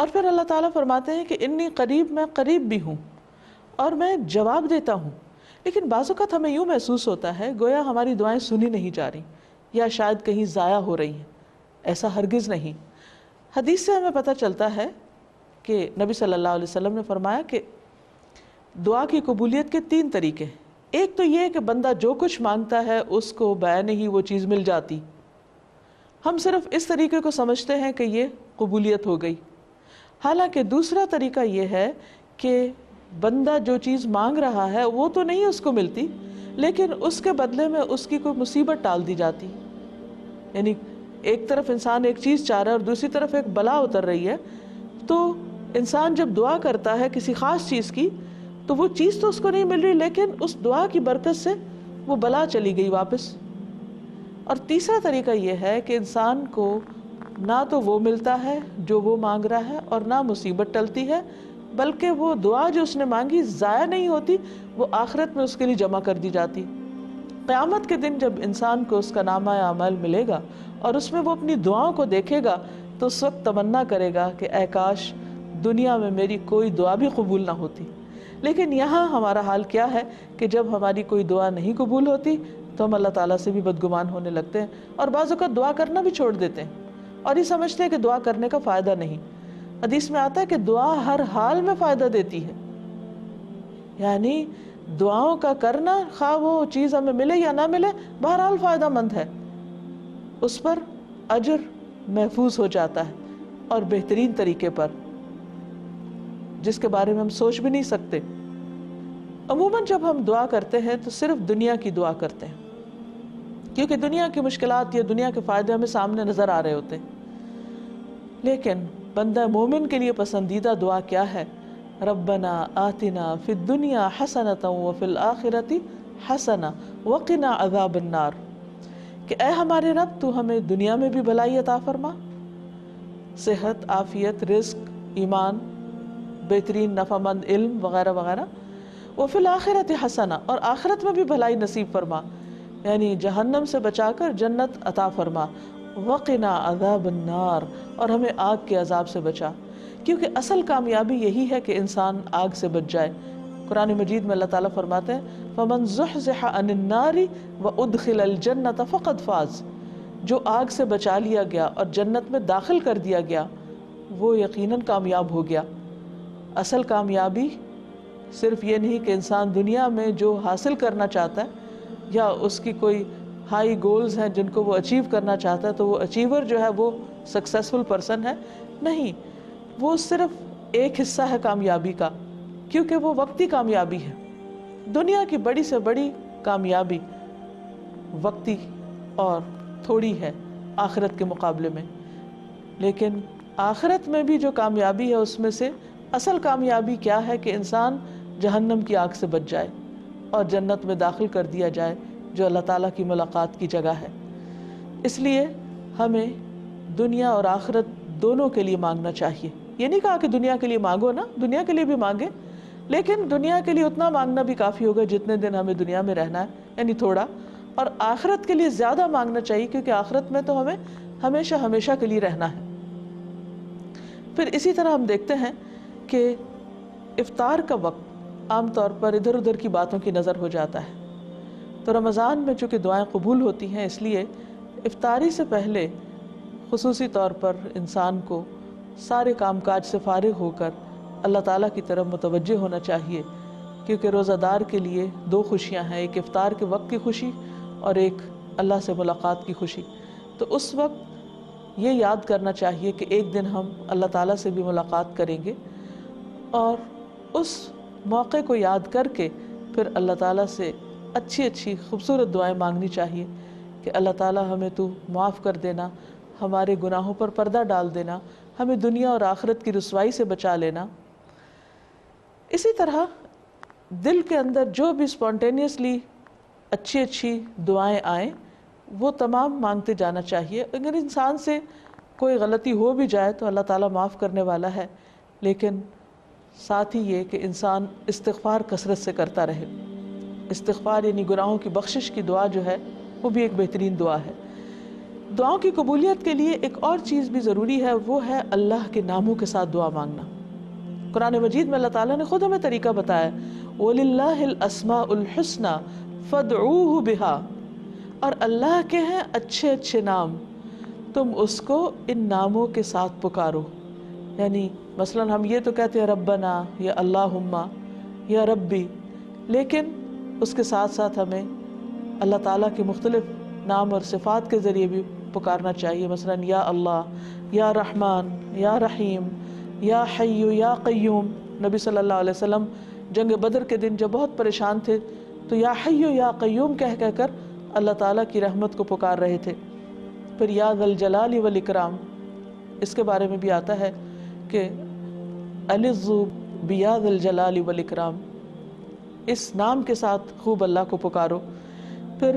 اور پھر اللہ تعالیٰ فرماتے ہیں کہ انی قریب، میں قریب بھی ہوں اور میں جواب دیتا ہوں. لیکن بعض اوقات ہمیں یوں محسوس ہوتا ہے گویا ہماری دعائیں سنی نہیں جا رہی یا شاید کہیں ضائع ہو رہی ہیں. ایسا ہرگز نہیں. حدیث سے ہمیں پتہ چلتا ہے کہ نبی صلی اللہ علیہ وسلم نے فرمایا کہ دعا کی قبولیت کے 3 طریقے. ایک تو یہ کہ بندہ جو کچھ مانگتا ہے اس کو بعین ہی وہ چیز مل جاتی. ہم صرف اس طریقے کو سمجھتے ہیں کہ یہ قبولیت ہو گئی. حالانکہ دوسرا طریقہ یہ ہے کہ بندہ جو چیز مانگ رہا ہے وہ تو نہیں اس کو ملتی، لیکن اس کے بدلے میں اس کی کوئی مصیبت ٹال دی جاتی. یعنی ایک طرف انسان ایک چیز چاہ رہا ہے اور دوسری طرف ایک بلا اتر رہی ہے، تو انسان جب دعا کرتا ہے کسی خاص چیز کی تو وہ چیز تو اس کو نہیں مل رہی، لیکن اس دعا کی برکت سے وہ بلا چلی گئی واپس. اور تیسرا طریقہ یہ ہے کہ انسان کو نہ تو وہ ملتا ہے جو وہ مانگ رہا ہے اور نہ مصیبت ٹلتی ہے، بلکہ وہ دعا جو اس نے مانگی ضائع نہیں ہوتی، وہ آخرت میں اس کے لیے جمع کر دی جاتی. قیامت کے دن جب انسان کو اس کا نامہ اعمال ملے گا اور اس میں وہ اپنی دعاؤں کو دیکھے گا تو اس وقت تمنا کرے گا کہ اے کاش دنیا میں میری کوئی دعا بھی قبول نہ ہوتی. لیکن یہاں ہمارا حال کیا ہے کہ جب ہماری کوئی دعا نہیں قبول ہوتی تو ہم اللہ تعالیٰ سے بھی بدگمان ہونے لگتے ہیں اور بعض اوقات دعا کرنا بھی چھوڑ دیتے ہیں اور یہ سمجھتے ہیں کہ دعا کرنے کا فائدہ نہیں. حدیث میں آتا ہے کہ دعا ہر حال میں فائدہ دیتی ہے. یعنی دعاؤں کا کرنا خواہ وہ چیز ہمیں ملے یا نہ ملے بہرحال فائدہ مند ہے. اس پر اجر محفوظ ہو جاتا ہے اور بہترین طریقے پر جس کے بارے میں ہم سوچ بھی نہیں سکتے. عموماً جب ہم دعا کرتے ہیں تو صرف دنیا کی دعا کرتے ہیں کیونکہ دنیا کی مشکلات یا دنیا کے فائدے ہمیں سامنے نظر آ رہے ہوتے ہیں. لیکن بندہ مومن کے لیے پسندیدہ دعا کیا ہے؟ ربنا آتنا فی الدنیا حسنۃ وفی الآخرۃ حسنۃ وقنا عذاب النار، کہ اے ہمارے رب تو ہمیں دنیا میں بھی بھلائی عطا فرما، صحت، عافیت، رزق، ایمان، بہترین نفع مند علم وغیرہ وغیرہ، وفی الآخرۃ حسنہ، اور آخرت میں بھی بھلائی نصیب فرما، یعنی جہنم سے بچا کر جنت عطا فرما، وقنا عذاب النار، اور ہمیں آگ کے عذاب سے بچا. کیونکہ اصل کامیابی یہی ہے کہ انسان آگ سے بچ جائے. قرآن مجید میں اللہ تعالیٰ فرماتے ہیں فَمَنْ زُحْزِحَ عَنِ النَّارِ وَأُدْخِلَ الْجَنَّةَ فَقَدْ فَازَ، جو آگ سے بچا لیا گیا اور جنت میں داخل کر دیا گیا وہ یقیناً کامیاب ہو گیا. اصل کامیابی صرف یہ نہیں کہ انسان دنیا میں جو حاصل کرنا چاہتا ہے یا اس کی کوئی ہائی گولز ہیں جن کو وہ اچیو کرنا چاہتا ہے تو وہ اچیور جو ہے وہ سکسیسفل پرسن ہے. نہیں، وہ صرف ایک حصہ ہے کامیابی کا، کیونکہ وہ وقتی کامیابی ہے. دنیا کی بڑی سے بڑی کامیابی وقتی اور تھوڑی ہے آخرت کے مقابلے میں. لیکن آخرت میں بھی جو کامیابی ہے اس میں سے اصل کامیابی کیا ہے کہ انسان جہنم کی آگ سے بچ جائے اور جنت میں داخل کر دیا جائے جو اللہ تعالیٰ کی ملاقات کی جگہ ہے. اس لیے ہمیں دنیا اور آخرت دونوں کے لیے مانگنا چاہیے. یہ نہیں کہا کہ دنیا کے لیے مانگو نا، دنیا کے لیے بھی مانگے، لیکن دنیا کے لیے اتنا مانگنا بھی کافی ہوگا جتنے دن ہمیں دنیا میں رہنا ہے، یعنی تھوڑا. اور آخرت کے لیے زیادہ مانگنا چاہیے کیونکہ آخرت میں تو ہمیں ہمیشہ ہمیشہ کے لیے رہنا ہے. پھر اسی طرح ہم دیکھتے ہیں کہ افطار کا وقت عام طور پر ادھر ادھر کی باتوں کی نظر ہو جاتا ہے. تو رمضان میں چونکہ دعائیں قبول ہوتی ہیں اس لیے افطاری سے پہلے خصوصی طور پر انسان کو سارے کام کاج سے فارغ ہو کر اللہ تعالیٰ کی طرف متوجہ ہونا چاہیے، کیونکہ روزہ دار کے لیے 2 خوشیاں ہیں، ایک افطار کے وقت کی خوشی اور ایک اللہ سے ملاقات کی خوشی. تو اس وقت یہ یاد کرنا چاہیے کہ ایک دن ہم اللہ تعالیٰ سے بھی ملاقات کریں گے، اور اس موقع کو یاد کر کے پھر اللہ تعالیٰ سے اچھی اچھی خوبصورت دعائیں مانگنی چاہیے کہ اللہ تعالیٰ ہمیں تو معاف کر دینا، ہمارے گناہوں پر پردہ ڈال دینا، ہمیں دنیا اور آخرت کی رسوائی سے بچا لینا. اسی طرح دل کے اندر جو بھی اسپونٹینیسلی اچھی اچھی دعائیں آئیں وہ تمام مانگتے جانا چاہیے. اگر انسان سے کوئی غلطی ہو بھی جائے تو اللہ تعالیٰ معاف کرنے والا ہے، لیکن ساتھ ہی یہ کہ انسان استغفار کثرت سے کرتا رہے. استغفار یعنی گناہوں کی بخشش کی دعا جو ہے وہ بھی ایک بہترین دعا ہے. دعاؤں کی قبولیت کے لیے ایک اور چیز بھی ضروری ہے، وہ ہے اللہ کے ناموں کے ساتھ دعا مانگنا۔ قرآن مجید میں اللہ تعالیٰ نے خود ہمیں طریقہ بتایا، وَلِلَّهِ الْأَسْمَاءُ الْحُسْنَى فَادْعُوهُ بِهَا، اور اللہ کے ہیں اچھے اچھے نام، تم اس کو ان ناموں کے ساتھ پکارو۔ یعنی مثلا ہم یہ تو کہتے ہیں ربنا یا اللہم یا ربی، لیکن اس کے ساتھ ساتھ ہمیں اللہ تعالیٰ کے مختلف نام اور صفات کے ذریعے بھی پکارنا چاہیے، مثلا یا اللہ، یا رحمان، یا رحیم، یا حی یا قیوم۔ نبی صلی اللہ علیہ وسلم جنگ بدر کے دن جب بہت پریشان تھے تو یا حی یا قیوم کہہ کر اللہ تعالیٰ کی رحمت کو پکار رہے تھے۔ پھر یا ذا الجلال والاکرام، اس کے بارے میں بھی آتا ہے کہ الظوا بیا ذا الجلال والاکرام، اس نام کے ساتھ خوب اللہ کو پکارو۔ پھر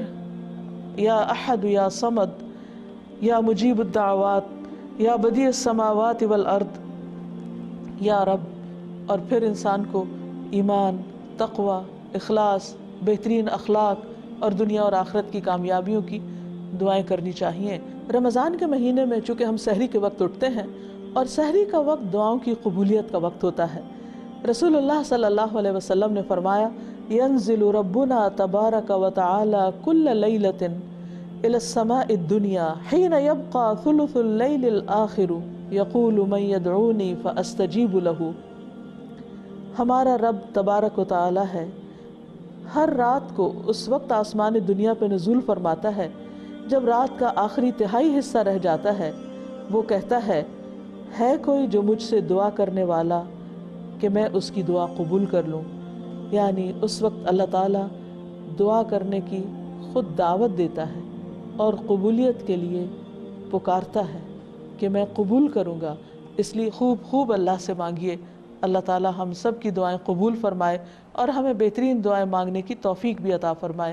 یا احد یا صمد، یا مجیب الدعوات، یا بدیع السماوات والارض، یا رب۔ اور پھر انسان کو ایمان، تقوی، اخلاص، بہترین اخلاق اور دنیا اور آخرت کی کامیابیوں کی دعائیں کرنی چاہیے۔ رمضان کے مہینے میں چونکہ ہم سحری کے وقت اٹھتے ہیں اور سحری کا وقت دعاؤں کی قبولیت کا وقت ہوتا ہے، رسول اللہ صلی اللہ علیہ وسلم نے فرمایا، ينزل ربنا تبارک وتعالی كل لیلۃ الى السماء الدنیا حين يبقى ثلث الليل الآخر يقول من يدعوني فاستجیب له۔ ہمارا رب تبارک و تعالی ہے، ہر رات کو اس وقت آسمان دنیا پہ نزول فرماتا ہے جب رات کا آخری تہائی حصہ رہ جاتا ہے، وہ کہتا ہے کوئی جو مجھ سے دعا کرنے والا کہ میں اس کی دعا قبول کر لوں۔ یعنی اس وقت اللہ تعالیٰ دعا کرنے کی خود دعوت دیتا ہے اور قبولیت کے لیے پکارتا ہے کہ میں قبول کروں گا۔ اس لیے خوب اللہ سے مانگیے، اللہ تعالیٰ ہم سب کی دعائیں قبول فرمائے اور ہمیں بہترین دعائیں مانگنے کی توفیق بھی عطا فرمائے۔